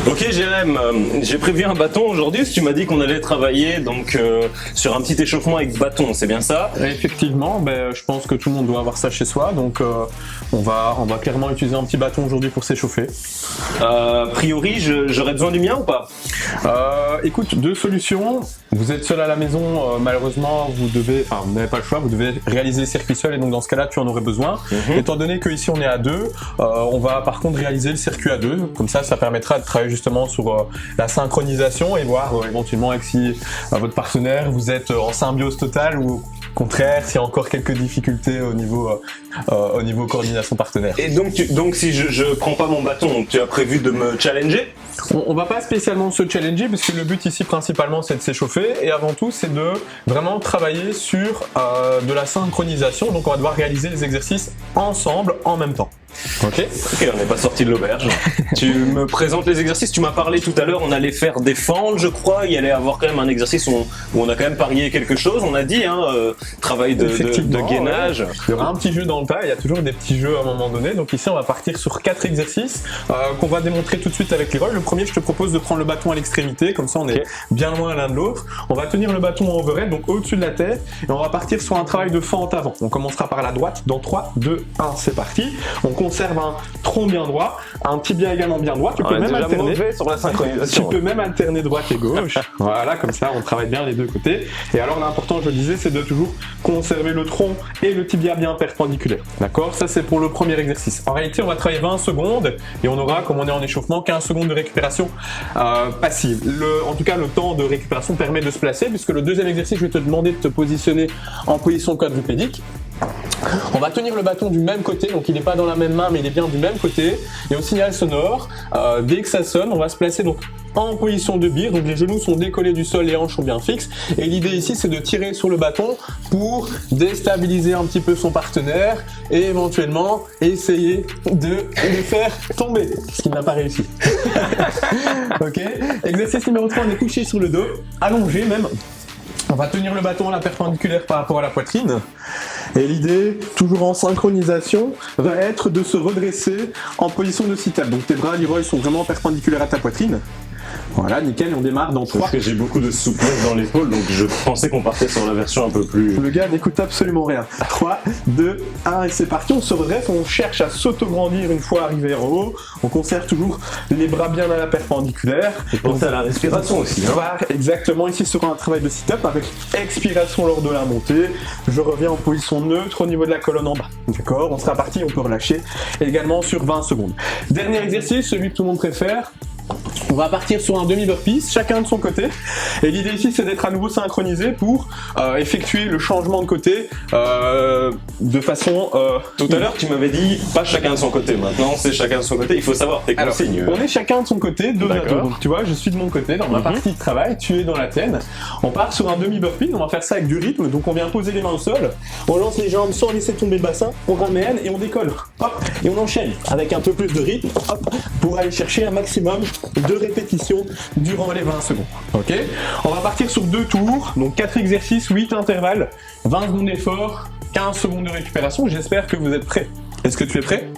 Ok Jérém, j'ai prévu un bâton aujourd'hui, tu m'as dit qu'on allait travailler donc sur un petit échauffement avec bâton, c'est bien ça? Effectivement, je pense que tout le monde doit avoir ça chez soi, donc on va clairement utiliser un petit bâton aujourd'hui pour s'échauffer. A priori, j'aurais besoin du mien ou pas? Écoute, deux solutions. Vous êtes seul à la maison, malheureusement, vous n'avez pas le choix, vous devez réaliser le circuit seul et donc dans ce cas-là, tu en aurais besoin. Étant donné qu'ici on est à deux, on va par contre réaliser le circuit à deux. Comme ça permettra de travailler justement sur la synchronisation et voir éventuellement avec si votre partenaire, vous êtes en symbiose totale ou au contraire, s'il y a encore quelques difficultés au niveau coordination partenaire. Et donc si je prends pas mon bâton, tu as prévu de me challenger? On va pas spécialement se challenger parce que le but ici principalement c'est de s'échauffer et avant tout c'est de vraiment travailler sur de la synchronisation. Donc on va devoir réaliser les exercices ensemble en même temps. Ok, on n'est pas sorti de l'auberge. Tu me présentes les exercices, tu m'as parlé tout à l'heure, on allait faire des fentes je crois, il y allait avoir quand même un exercice où on a quand même parié quelque chose, on a dit, travail de gainage. Ouais. Il y aura un petit jeu dans le tas, il y a toujours des petits jeux à un moment donné, donc ici on va partir sur 4 exercices qu'on va démontrer tout de suite avec les rôles. Le premier, je te propose de prendre le bâton à l'extrémité, comme ça on est bien loin l'un de l'autre. On va tenir le bâton en overhead, donc au-dessus de la tête, et on va partir sur un travail de fente avant. On commencera par la droite, dans 3, 2, 1, c'est parti. On conserve un tronc bien droit, un tibia également bien droit. Tu peux même alterner sur la synchronisation. Tu peux même alterner droite et gauche. Voilà, comme ça, on travaille bien les deux côtés. Et alors, l'important, je le disais, c'est de toujours conserver le tronc et le tibia bien perpendiculaire. D'accord? Ça, c'est pour le premier exercice. En réalité, on va travailler 20 secondes et on aura, comme on est en échauffement, 15 secondes de récupération passive. En tout cas, le temps de récupération permet de se placer puisque le deuxième exercice, je vais te demander de te positionner en position quadrupédique. On va tenir le bâton du même côté, donc il n'est pas dans la même main, mais il est bien du même côté. Et au signal sonore, dès que ça sonne, on va se placer donc en position de bire, donc les genoux sont décollés du sol, les hanches sont bien fixes. Et l'idée ici, c'est de tirer sur le bâton pour déstabiliser un petit peu son partenaire et éventuellement essayer de le faire tomber, ce qui n'a pas réussi. Ok. Exercice numéro 3, on est couché sur le dos, allongé même. On va tenir le bâton à la perpendiculaire par rapport à la poitrine. Et l'idée, toujours en synchronisation, va être de se redresser en position de sit-up. Donc tes bras, Leroy, sont vraiment perpendiculaires à ta poitrine. Voilà, nickel, on démarre dans 3. Parce que j'ai beaucoup de souplesse dans l'épaule, donc je pensais qu'on partait sur la version un peu plus... Le gars n'écoute absolument rien. 3, 2, 1 et c'est parti, on se redresse, on cherche à s'auto-grandir une fois arrivé en haut. On conserve toujours les bras bien à la perpendiculaire. Et pensez à la respiration aussi. Voilà, exactement, ici sera un travail de sit-up avec expiration lors de la montée. Je reviens en position neutre au niveau de la colonne en bas. D'accord, on sera parti, on peut relâcher également sur 20 secondes. Dernier exercice, celui que tout le monde préfère. On va partir sur un demi-burpees, chacun de son côté. Et l'idée ici, c'est d'être à nouveau synchronisé pour effectuer le changement de côté de façon... Tout à l'heure, tu m'avais dit pas chacun de son côté. Maintenant, c'est chacun de son côté. Il faut savoir tes consignes. On est chacun de son côté, deux à deux. Donc, tu vois, je suis de mon côté dans ma partie de travail, tu es dans la tienne. On part sur un demi-burpee, on va faire ça avec du rythme. Donc, on vient poser les mains au sol. On lance les jambes sans laisser tomber le bassin. On ramène et on décolle. Hop, et on enchaîne avec un peu plus de rythme. Hop, pour aller chercher un maximum de répétitions durant les 20 secondes. Ok. On va partir sur 2 tours, donc 4 exercices, 8 intervalles, 20 secondes d'effort, 15 secondes de récupération. J'espère que vous êtes prêts. Est-ce que tu es prêt?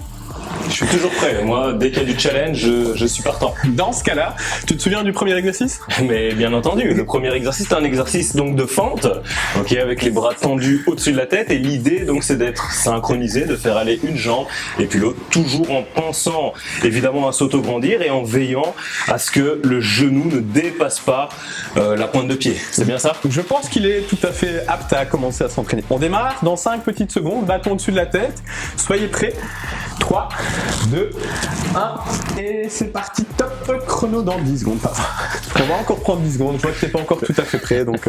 Je suis toujours prêt. Moi, dès qu'il y a du challenge, je suis partant. Dans ce cas-là, tu te souviens du premier exercice? Mais bien entendu, le premier exercice, c'est un exercice donc de fente, ok, avec les bras tendus au-dessus de la tête. Et l'idée, donc, c'est d'être synchronisé, de faire aller une jambe et puis l'autre, toujours en pensant évidemment à s'auto-grandir et en veillant à ce que le genou ne dépasse pas la pointe de pied. C'est bien ça? Je pense qu'il est tout à fait apte à commencer à s'entraîner. On démarre dans 5 petites secondes, bâton au-dessus de la tête. Soyez prêts. 3, 2, 1, et c'est parti, top, chrono dans 10 secondes. On va encore prendre 10 secondes, je vois que t'es pas encore tout à fait prêt, donc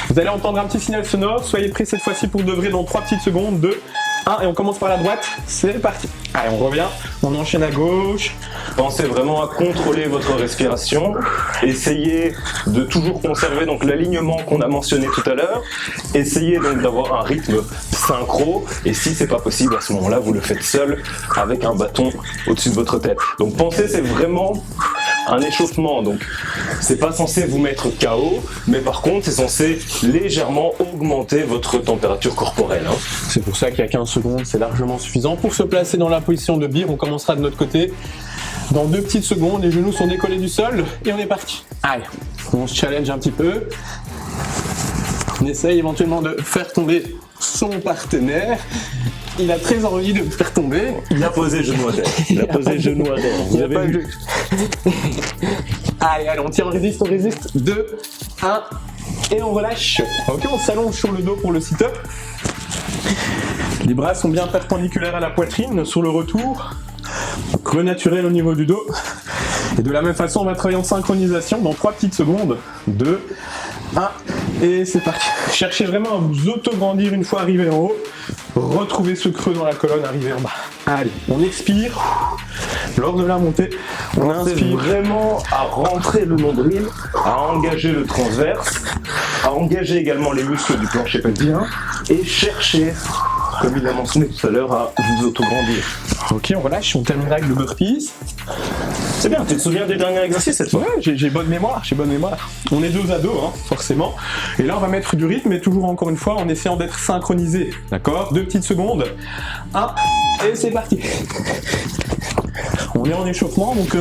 vous allez entendre un petit signal sonore, soyez prêts cette fois-ci pour de vrai dans 3 petites secondes, 2, 1, et on commence par la droite, c'est parti. Allez, on revient, on enchaîne à gauche. Pensez vraiment à contrôler votre respiration, essayez de toujours conserver donc l'alignement qu'on a mentionné tout à l'heure, essayez donc d'avoir un rythme synchro, et si c'est pas possible à ce moment-là, vous le faites seul avec un bâton au-dessus de votre tête. Donc pensez, c'est vraiment un échauffement, donc c'est pas censé vous mettre KO, mais par contre c'est censé légèrement augmenter votre température corporelle. C'est pour ça qu'il y a 15 secondes, c'est largement suffisant. Pour se placer dans la position de bire, on commencera de notre côté Dans 2 petites secondes, les genoux sont décollés du sol et on est parti. Allez, on se challenge un petit peu. On essaye éventuellement de faire tomber son partenaire. Il a très envie de me faire tomber. Il a posé genou à terre. Il a posé genou à terre. Vous avez vu. Allez, on tient, on résiste. 2, 1, et on relâche. Ok, on s'allonge sur le dos pour le sit-up. Les bras sont bien perpendiculaires à la poitrine sur le retour. Donc, renaturel au niveau du dos. Et de la même façon, on va travailler en synchronisation dans 3 petites secondes. 2, 1, et c'est parti. Cherchez vraiment à vous auto-grandir une fois arrivé en haut. Retrouvez ce creux dans la colonne, arrivé en bas. Allez, on expire. Lors de la montée, on inspire vraiment à rentrer le nombril, à engager le transverse, à engager également les muscles du plancher pelvien et chercher, comme il l'a mentionné tout à l'heure, à vous auto-grandir. Ok, on relâche, on terminera avec le burpees. C'est bien, tu te souviens des derniers exercices cette fois? Ouais, j'ai bonne mémoire, On est dos à dos, hein, forcément. Et là, on va mettre du rythme, mais toujours encore une fois, en essayant d'être synchronisé. D'accord? 2 petites secondes. 1, et c'est parti. On est en échauffement, donc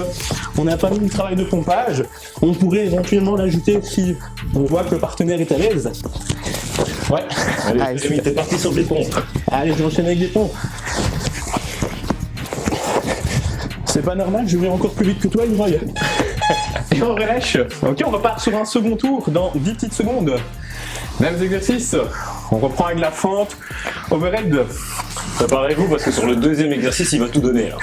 on n'a pas mis le travail de pompage. On pourrait éventuellement l'ajouter si on voit que le partenaire est à l'aise. Ouais. Allez, t'es parti sur des pompes. Allez, j'enchaîne avec des pompes. C'est pas normal, je vais encore plus vite que toi, Leroy. Et on relâche. Ok, on repart sur un second tour dans 10 petites secondes. Mêmes exercices. On reprend avec la fente, overhead. Préparez-vous parce que sur le deuxième exercice, il va tout donner. Là.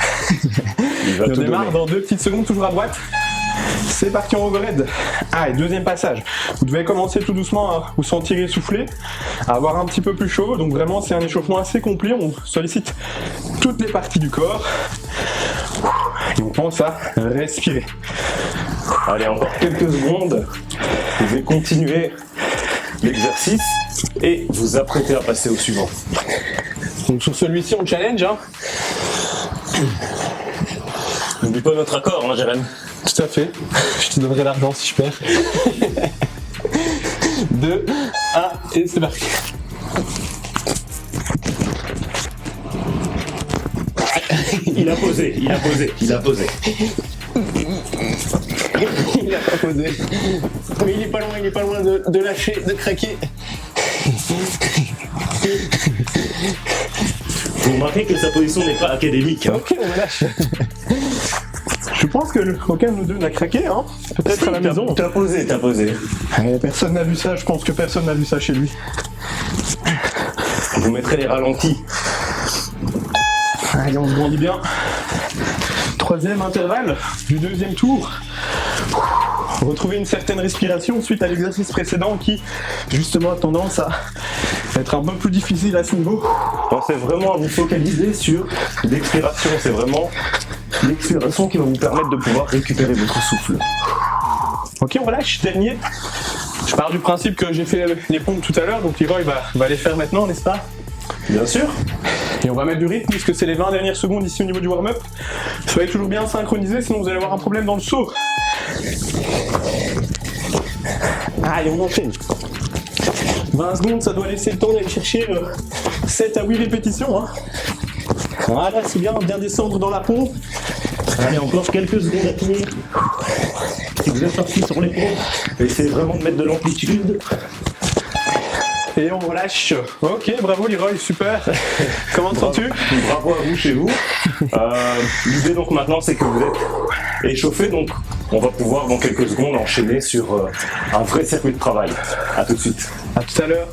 Il va on tout démarre donner. dans 2 petites secondes, toujours à droite. C'est parti en overhead. Allez, deuxième passage. Vous devez commencer tout doucement à vous sentir essoufflé, à avoir un petit peu plus chaud. Donc vraiment, c'est un échauffement assez complet. On sollicite toutes les parties du corps. Et on pense à respirer. Allez, encore quelques secondes. Vous devez continuer l'exercice et vous apprêter à passer au suivant. Donc sur celui-ci, on challenge. Hein. N'oublie pas notre accord, hein, Jérém. Tout à fait. Je te donnerai l'argent si je perds. 2, 1, et c'est parti. Il a posé. Il a pas posé. Mais il est pas loin de lâcher, de craquer. Vous remarquez que sa position n'est pas académique. Hein. Ok, on lâche. Je pense que aucun de nous deux n'a craqué, hein. Peut-être à la maison. T'as posé. Personne n'a vu ça, je pense que personne n'a vu ça chez lui. Vous mettrez les ralentis. Allez, on se grandit bien. 3e intervalle du 2e tour. Retrouver une certaine respiration suite à l'exercice précédent qui, justement, a tendance à être un peu plus difficile à ce niveau. Pensez vraiment à vous focaliser sur l'expiration. C'est vraiment l'expiration qui va vous permettre de pouvoir récupérer votre souffle. Ok, on relâche. Dernier. Je pars du principe que j'ai fait les pompes tout à l'heure, donc Leroy va les faire maintenant, n'est-ce pas? Bien sûr. Et on va mettre du rythme puisque c'est les 20 dernières secondes ici au niveau du warm-up. Soyez toujours bien synchronisés, sinon vous allez avoir un problème dans le saut. Allez, on enchaîne. 20 secondes, ça doit laisser le temps d'aller chercher 7 à 8 répétitions. Hein. Voilà, c'est bien descendre dans la pompe. Allez, encore quelques secondes à tenir. Si vous êtes parti sur les pompes, essayez vraiment de mettre de l'amplitude. Et on relâche. Ok, bravo Leroy, super. Comment te sens-tu? Bravo à vous chez vous. L'idée donc maintenant c'est que vous êtes échauffé, donc on va pouvoir dans quelques secondes enchaîner sur un vrai circuit de travail. À tout de suite. À tout à l'heure.